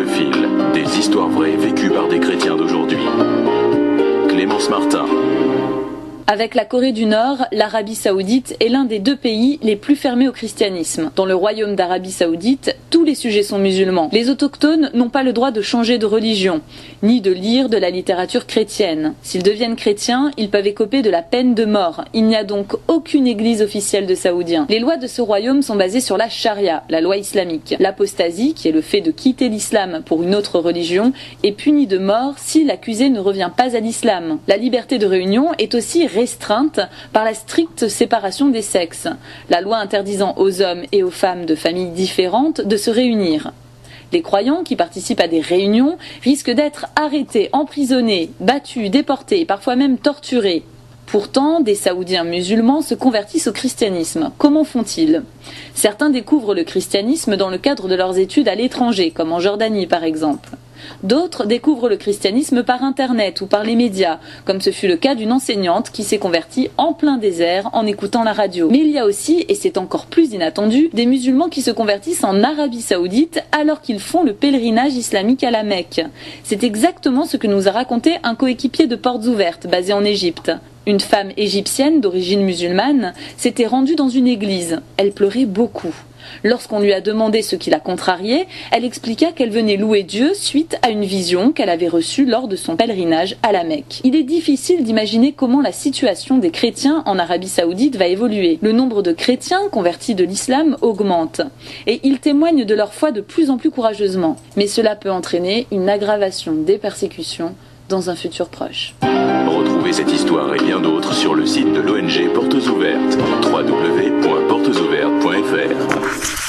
le fil, des histoires vraies vécues par des chrétiens d'aujourd'hui. Clémence Martin. Avec la Corée du Nord, l'Arabie Saoudite est l'un des deux pays les plus fermés au christianisme. Dans le royaume d'Arabie Saoudite, tous les sujets sont musulmans. Les autochtones n'ont pas le droit de changer de religion, ni de lire de la littérature chrétienne. S'ils deviennent chrétiens, ils peuvent écoper de la peine de mort. Il n'y a donc aucune église officielle de Saoudiens. Les lois de ce royaume sont basées sur la charia, la loi islamique. L'apostasie, qui est le fait de quitter l'islam pour une autre religion, est punie de mort si l'accusé ne revient pas à l'islam. La liberté de réunion est aussi restreinte par la stricte séparation des sexes, la loi interdisant aux hommes et aux femmes de familles différentes de se réunir. Les croyants qui participent à des réunions risquent d'être arrêtés, emprisonnés, battus, déportés, parfois même torturés. Pourtant, des Saoudiens musulmans se convertissent au christianisme. Comment font-ils ? Certains découvrent le christianisme dans le cadre de leurs études à l'étranger, comme en Jordanie par exemple. D'autres découvrent le christianisme par Internet ou par les médias, comme ce fut le cas d'une enseignante qui s'est convertie en plein désert en écoutant la radio. Mais il y a aussi, et c'est encore plus inattendu, des musulmans qui se convertissent en Arabie Saoudite alors qu'ils font le pèlerinage islamique à la Mecque. C'est exactement ce que nous a raconté un coéquipier de Portes Ouvertes basé en Égypte. Une femme égyptienne d'origine musulmane s'était rendue dans une église. Elle pleurait beaucoup. Lorsqu'on lui a demandé ce qui la contrariait, elle expliqua qu'elle venait louer Dieu suite à une vision qu'elle avait reçue lors de son pèlerinage à la Mecque. Il est difficile d'imaginer comment la situation des chrétiens en Arabie Saoudite va évoluer. Le nombre de chrétiens convertis de l'islam augmente et ils témoignent de leur foi de plus en plus courageusement. Mais cela peut entraîner une aggravation des persécutions dans un futur proche. Retrouvez cette histoire et bien d'autres sur le site de l'ONG Portes Ouvertes, www.portesouvertes.fr.